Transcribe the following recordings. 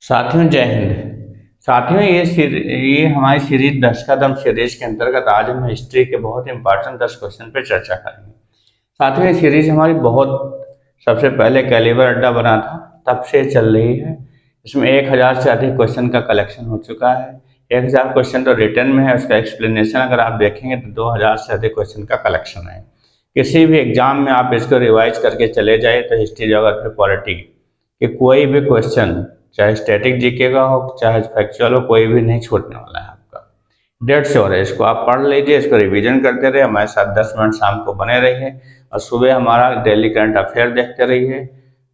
साथियों जय हिंद। साथियों ये हमारी सीरीज 10 कदम सीरीज के अंतर्गत आज हम हिस्ट्री के बहुत इंपॉर्टेंट 10 क्वेश्चन पे चर्चा करेंगे। साथियों ये सीरीज हमारी बहुत सबसे पहले कैलिबर अड्डा बना था तब से चल रही है। इसमें 1000 से अधिक क्वेश्चन का कलेक्शन हो चुका है। 1000 क्वेश्चन तो रिटर्न में है, उसका एक्सप्लेनेशन अगर आप देखेंगे तो 2000 से अधिक क्वेश्चन का कलेक्शन है। किसी भी एग्जाम में आप इसको रिवाइज करके चले जाए तो हिस्ट्री, ज्योग्राफी, पॉलिटी कि कोई भी क्वेश्चन चाहे स्टैटिक जीके का हो चाहे फैक्चुअल हो, कोई भी नहीं छूटने वाला है आपका। डेट श्योर है, इसको आप पढ़ लीजिए, इसको रिवीजन करते रहिए, हमारे साथ 10 मिनट शाम को बने रहिए और सुबह हमारा डेली करंट अफेयर देखते रहिए।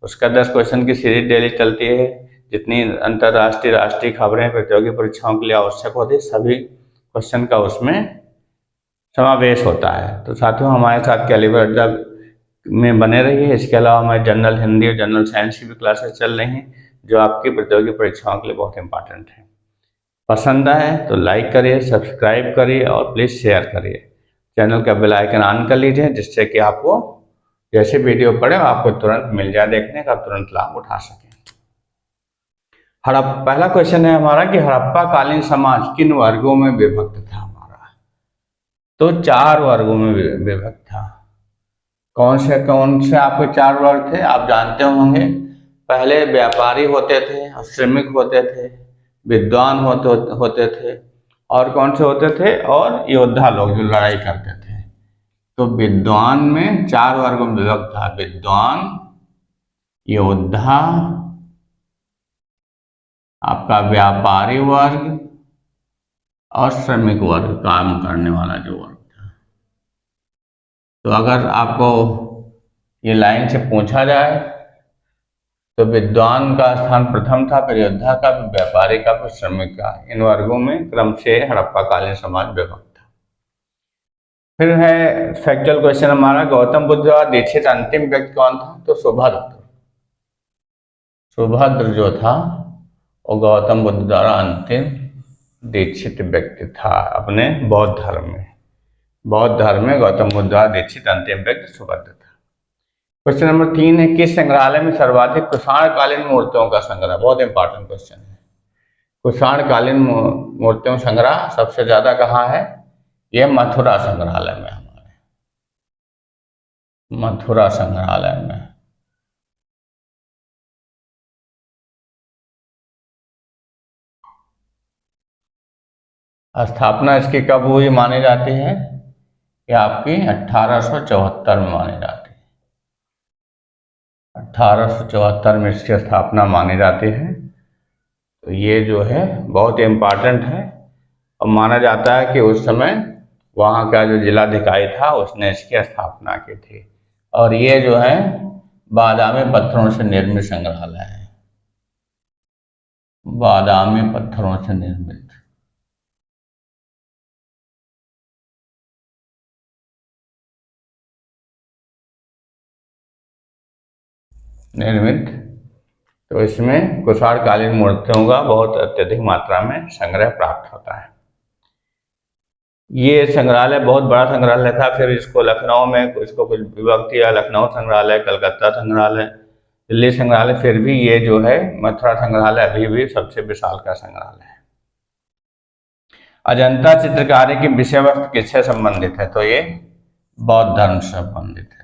उसका 10 क्वेश्चन की सीरीज डेली चलती है। जितनी अंतर्राष्ट्रीय राष्ट्रीय खबरें प्रतियोगी परीक्षाओं के लिए आवश्यक होती है सभी क्वेश्चन का उसमें समावेश होता है। तो साथियों हमारे साथ कैलिबर अड्डा में बने रहिए। इसके अलावा हमारे जनरल हिंदी और जनरल साइंस की भी क्लासेस चल रही हैं जो आपकी प्रतियोगी परीक्षाओं के लिए बहुत इंपॉर्टेंट है। पसंद आए तो लाइक करिए, सब्सक्राइब करिए और प्लीज़ शेयर करिए। चैनल का बेल आइकन ऑन कर लीजिए जिससे कि आपको जैसे वीडियो पड़े आपको तुरंत मिल जाए देखने का, तुरंत लाभ उठा सकें। पहला क्वेश्चन है हमारा कि हड़प्पा कालीन समाज किन वर्गों में विभक्त था हमारा? तो 4 वर्गों में विभक्त था। कौन से आपके 4 वर्ग थे आप जानते होंगे। पहले व्यापारी होते थे, श्रमिक होते थे, विद्वान होते थे और कौन से होते थे? और योद्धा लोग जो लड़ाई करते थे। तो विद्वान में 4 वर्गों में विभक्त था, विद्वान, योद्धा, आपका व्यापारी वर्ग और श्रमिक वर्ग, काम करने वाला जो वर्ग था। तो अगर आपको ये लाइन से पूछा जाए तो विद्वान का स्थान प्रथम था, फिर योद्धा का, फिर व्यापारी का, फिर श्रमिक का। इन वर्गों में क्रम से हड़प्पा कालीन समाज विभक्त था। फिर है फैक्चुअल क्वेश्चन हमारा, गौतम बुद्ध द्वारा दीक्षित अंतिम व्यक्ति कौन था? तो सुभद्र जो था वो गौतम बुद्ध द्वारा अंतिम दीक्षित व्यक्ति था अपने बौद्ध धर्म में। बौद्ध धर्म में गौतम बुद्ध द्वारा दीक्षित अंतिम व्यक्ति सुभद्र था। क्वेश्चन नंबर 3 है, किस संग्रहालय में सर्वाधिक कुषाणकालीन मूर्तियों का संग्रह? बहुत इंपॉर्टेंट क्वेश्चन है। कुषाणकालीन मूर्तियों संग्रह सबसे ज्यादा कहाँ है? यह मथुरा संग्रहालय में, हमारे मथुरा संग्रहालय में। स्थापना इसकी कब हुई मानी जाती है? कि आपकी 1874 में मानी जाती है। 1874 में इसकी स्थापना मानी जाती है। तो ये जो है बहुत इम्पॉर्टेंट है और माना जाता है कि उस समय वहाँ का जो जिलाधिकारी था उसने इसकी स्थापना की थी। और ये जो है बादामी पत्थरों से निर्मित संग्रहालय है, बादामी पत्थरों से निर्मित। तो इसमें कुषाणकालीन मूर्तियों का बहुत अत्यधिक मात्रा में संग्रह प्राप्त होता है। ये संग्रहालय बहुत बड़ा संग्रहालय था। फिर इसको लखनऊ में इसको कुछ विभक्त किया, लखनऊ संग्रहालय, कलकत्ता संग्रहालय, दिल्ली संग्रहालय। फिर भी ये जो है मथुरा संग्रहालय अभी भी सबसे विशाल का संग्रहालय है। अजंता चित्रकारी की विषय वस्तु किससे संबंधित है? तो ये बौद्ध धर्म से संबंधित है।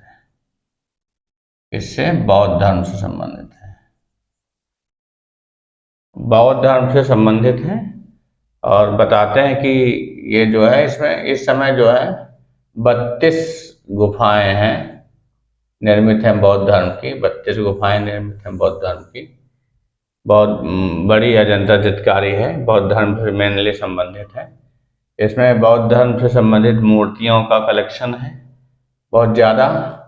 इससे बौद्ध धर्म से संबंधित है, बौद्ध धर्म से संबंधित है। और बताते हैं कि ये जो है इसमें इस समय जो है 32 गुफाएं हैं निर्मित हैं बौद्ध धर्म की। 32 गुफाएं निर्मित हैं बौद्ध धर्म की। बहुत बड़ी अजंता चित्रकारी है, बौद्ध धर्म से मेनली संबंधित है। इसमें बौद्ध धर्म से संबंधित मूर्तियों का कलेक्शन है बहुत ज़्यादा।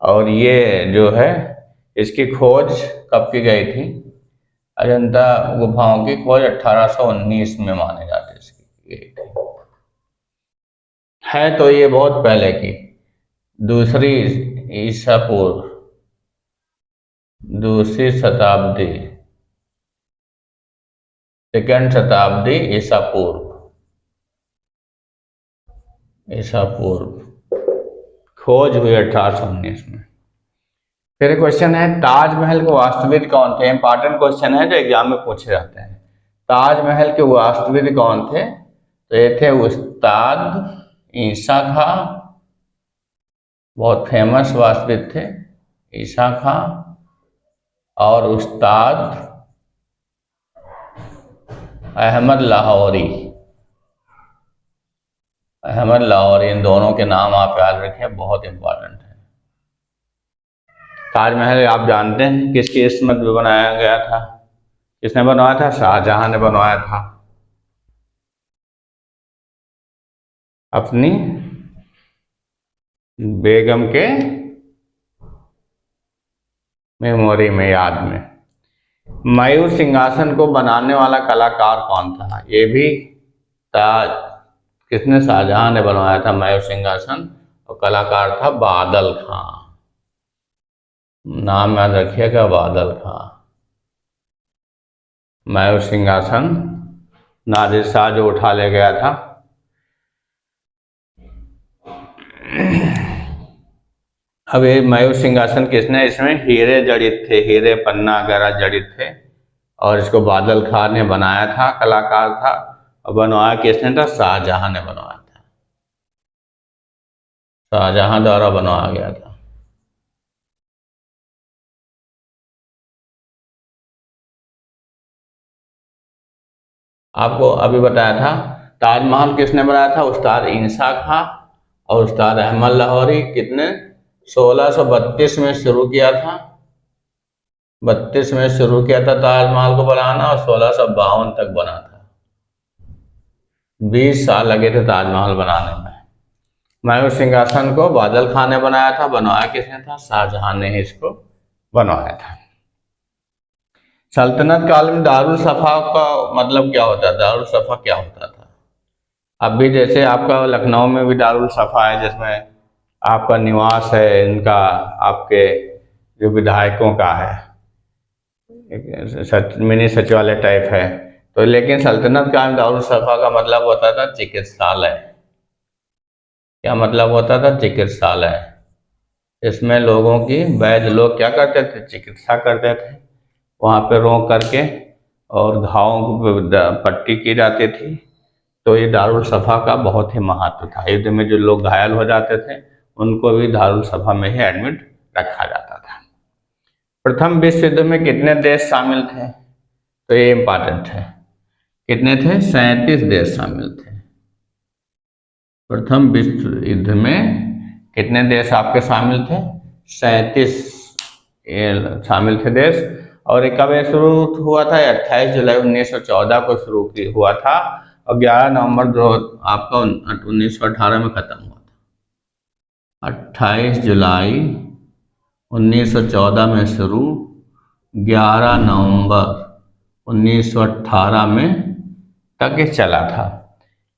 और ये जो है इसकी खोज कब की गई थी? अजंता गुफाओं की खोज 1819 में माने जाते हैं इसकी है। तो ये बहुत पहले की, दूसरी ईसा पूर्व, दूसरी शताब्दी, सेकेंड शताब्दी ईसा पूर्व खोज हुई 1819 में। फिर क्वेश्चन है ताजमहल के वास्तुविद कौन थे। इंपॉर्टेंट क्वेश्चन है जो एग्जाम में पूछे जाते हैं। ताजमहल के वास्तुविद कौन थे? तो ये थे उस्ताद ईसा खां, बहुत फेमस वास्तुविद थे ईसा खां, और उस्ताद अहमद लाहौरी। अहमद लाहौरी, इन दोनों के नाम आप याद रखें, बहुत इंपॉर्टेंट है। ताजमहल आप जानते हैं किसकी इस्मत में बनाया गया था? किसने बनवाया था? शाहजहां ने बनवाया था, अपनी बेगम के मेमोरी में, याद में। मयूर सिंहासन को बनाने वाला कलाकार कौन था? ये भी ताज किसने? शाहजहां ने बनवाया था मयूर सिंहासन, और कलाकार था बादल खां। नाम याद रखिएगा, बादल खां। मयूर सिंहासन नादिर शाह जो उठा ले गया था। अब ये मयूर सिंहासन किसने? इसमें हीरे जड़ित थे, हीरे पन्ना वगैरह जड़ित थे, और इसको बादल खां ने बनाया था, कलाकार था। और बनवाया किसने था? शाहजहां ने बनवाया था, शाहजहां द्वारा बनवाया गया था। आपको अभी बताया था ताजमहल किसने बनाया था? उस्ताद ईसा खां और उस्ताद अहमद लाहौरी। कितने? 1632 में शुरू किया था, 32 में शुरू किया था ताजमहल को बनाना, और 1652 तक बना था। 20 साल लगे थे ताजमहल बनाने में। मयूर सिंहासन को बादल खां ने बनाया था, बनवाया किसने था? शाहजहां ने ही इसको बनवाया था। सल्तनत काल में दारुल सफा का मतलब क्या होता है? दारुल सफा क्या होता था? अब भी जैसे आपका लखनऊ में भी दारुल सफा है, जिसमें आपका निवास है इनका, आपके जो विधायकों का है, मिनी सचिवालय टाइप है। तो लेकिन सल्तनत काल में दारुल सफा का मतलब होता था चिकित्सालय। क्या मतलब होता था? चिकित्सालय। इसमें लोगों की, वैद्य लोग क्या करते थे? चिकित्सा करते थे। वहाँ पे रोक करके और घावों को पट्टी की जाती थी। तो ये दारुल सफा का बहुत ही महत्व था। युद्ध में जो लोग घायल हो जाते थे उनको भी दारुल सफा में ही एडमिट रखा जाता था। प्रथम विश्व युद्ध में कितने देश शामिल थे? तो ये इंपॉर्टेंट है। कितने थे? 37 देश शामिल थे। प्रथम विश्व युद्ध में कितने देश आपके शामिल थे? 37 शामिल थे देश। और ये कब शुरू हुआ था? 28 जुलाई 1914 को शुरू हुआ था, और 11 नवंबर आपका 1918 में खत्म हुआ था। 28 जुलाई 1914 में शुरू, 11 नवंबर 1918 में तक चला था।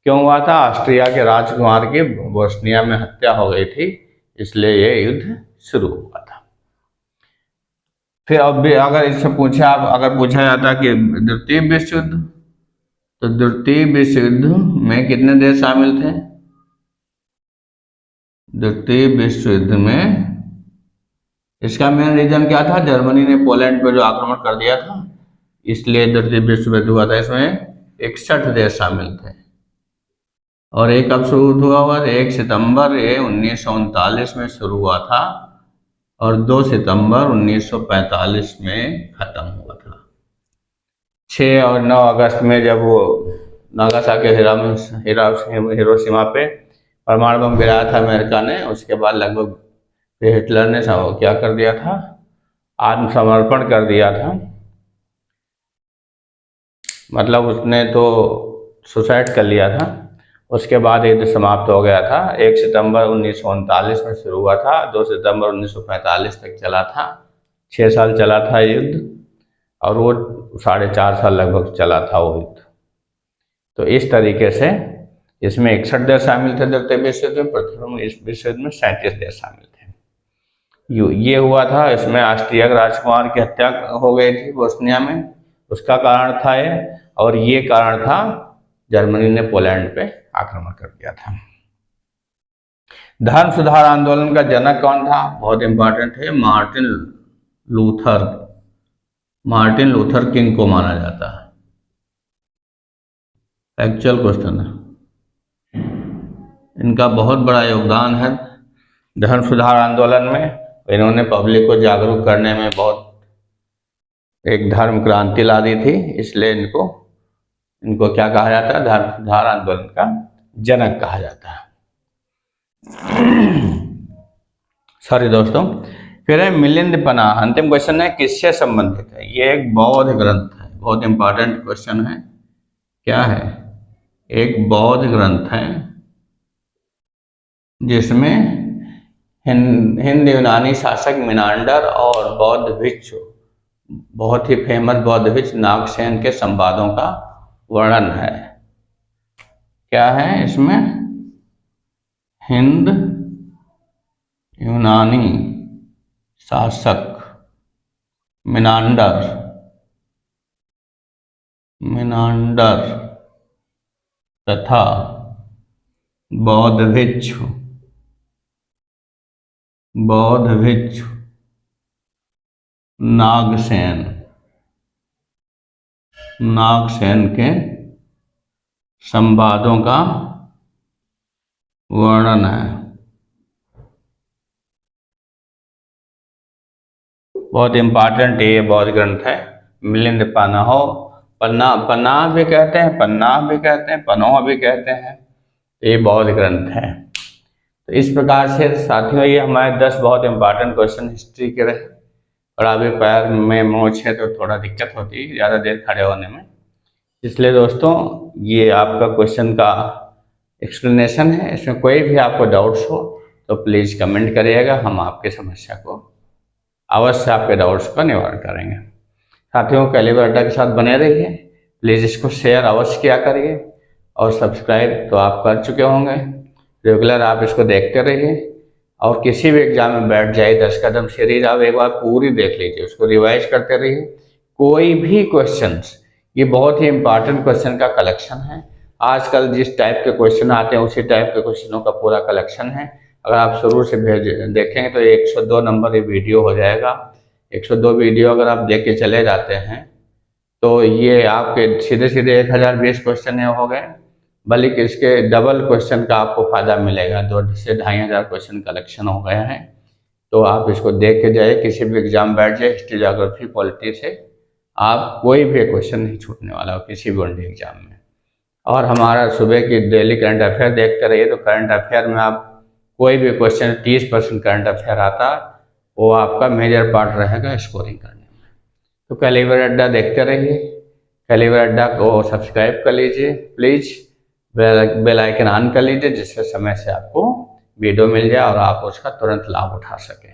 क्यों हुआ था? ऑस्ट्रिया के राजकुमार की बोस्निया में हत्या हो गई थी, इसलिए ये युद्ध शुरू हुआ था। फिर अब भी अगर इससे पूछा, आप अगर पूछा जाता कि द्वितीय विश्व युद्ध, तो द्वितीय विश्व युद्ध में कितने देश शामिल थे? द्वितीय विश्व युद्ध में इसका मेन रीजन क्या था? जर्मनी ने पोलैंड पर जो आक्रमण कर दिया था, इसलिए द्वितीय विश्व युद्ध हुआ था। इसमें 61 देश शामिल थे। और ये कब शुरू हुआ? 1 सितंबर 1939 में शुरू हुआ था, और 2 सितंबर 1945 में खत्म हुआ था। 6 और 9 अगस्त में जब वो नागासाकी हिरोशिमा पे परमाणु बम गिराया था अमेरिका ने, उसके बाद लगभग हिटलर ने क्या कर दिया था? आत्मसमर्पण कर दिया था। मतलब उसने तो सुसाइड कर लिया था। उसके बाद युद्ध समाप्त हो गया था। 1 सितंबर 1939 में शुरू हुआ था, 2 सितंबर 1945 तक चला था। 6 साल चला था युद्ध, और वो 4.5 साल लगभग चला था वो युद्ध। तो इस तरीके से इसमें 61 देश शामिल थे द्वितीय विश्व युद्ध में। प्रथम विश्व युद्ध में 37 देश शामिल थे। ये हुआ था, इसमें ऑस्ट्रिया के राजकुमार की हत्या हो गई थी बोस्निया में, उसका कारण था ये। और ये कारण था जर्मनी ने पोलैंड पे आक्रमण कर दिया था। धर्म सुधार आंदोलन का जनक कौन था? बहुत इंपॉर्टेंट है, Martin Luther, Martin Luther king को माना जाता है। एक्चुअल क्वेश्चन है। इनका बहुत बड़ा योगदान है धर्म सुधार आंदोलन में। इन्होंने पब्लिक को जागरूक करने में बहुत एक धर्म क्रांति ला दी थी, इसलिए इनको क्या कहा जाता है, धर्म सुधार आंदोलन का जनक कहा जाता है। सॉरी दोस्तों। फिर है मिलिंद पनाह। अंतिम क्वेश्चन है किससे संबंधित है। ये एक बौद्ध ग्रंथ है, बहुत इंपॉर्टेंट क्वेश्चन है। क्या है, एक बौद्ध ग्रंथ है जिसमें हिंद यूनानी शासक मिनांडर और बौद्ध भिक्षु, बहुत ही फेमस बौद्ध भिक्षु नागसेन के संवादों का वर्णन है। क्या है इसमें, हिंद यूनानी शासक मिनांडर तथा बौद्ध भिक्षु नागसेन के संवादों का वर्णन है। बहुत इंपॉर्टेंट ये बौद्ध ग्रंथ है। मिलिंद पनाह, पन्नाह भी कहते हैं, पन्नाह भी कहते हैं, पनोह भी कहते हैं। ये बौद्ध ग्रंथ है। तो इस प्रकार से साथियों ये हमारे 10 बहुत इंपॉर्टेंट क्वेश्चन हिस्ट्री के रहे। और अभी पैर में मोच है तो थोड़ा दिक्कत होती है ज़्यादा देर खड़े होने में, इसलिए दोस्तों ये आपका क्वेश्चन का एक्सप्लेनेशन है। इसमें कोई भी आपको डाउट्स हो तो प्लीज़ कमेंट करिएगा, हम आपकी समस्या को अवश्य आपके डाउट्स का निवारण करेंगे। साथियों कैलिबर अड्डा के साथ बने रहिए, प्लीज़ इसको शेयर अवश्य किया करिए और सब्सक्राइब तो आप कर चुके होंगे। रेगुलर आप इसको देखते रहिए और किसी भी एग्जाम में बैठ जाए 10 कदम सीरीज आप एक बार पूरी देख लीजिए, उसको रिवाइज करते रहिए। कोई भी क्वेश्चंस, ये बहुत ही इंपॉर्टेंट क्वेश्चन का कलेक्शन है। आजकल जिस टाइप के क्वेश्चन आते हैं उसी टाइप के क्वेश्चनों का पूरा कलेक्शन है। अगर आप शुरू से देखेंगे तो 102 नंबर ये वीडियो हो जाएगा। 102 वीडियो अगर आप देख के चले जाते हैं तो ये आपके सीधे सीधे 1020 क्वेश्चन हो गए, बल्कि इसके डबल क्वेश्चन का आपको फायदा मिलेगा। 2 से 2500 क्वेश्चन कलेक्शन हो गया है। तो आप इसको देख के जाइए, किसी भी एग्जाम बैठ जाए, हिस्ट्री ज्योग्राफी पॉलिटी से आप कोई भी क्वेश्चन नहीं छूटने वाला हो किसी भी वनडे एग्जाम में। और हमारा सुबह की डेली करंट अफेयर देखते रहिए, तो करंट अफेयर में आप कोई भी क्वेश्चन 30% करंट अफेयर आता, वो आपका मेजर पार्ट रहेगा स्कोरिंग करने में। तो कैलिबर अड्डा देखते रहिए, कैलिबर अड्डा को सब्सक्राइब कर लीजिए, प्लीज़ बेल आइकन ऑन कर लीजिए, जिससे समय से आपको वीडियो मिल जाए और आप उसका तुरंत लाभ उठा सकें।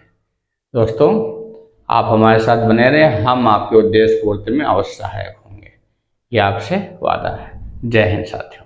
दोस्तों आप हमारे साथ बने रहें, हम आपके उद्देश्य पूर्ति में अवश्य सहायक होंगे, ये आपसे वादा है। जय हिंद साथियों।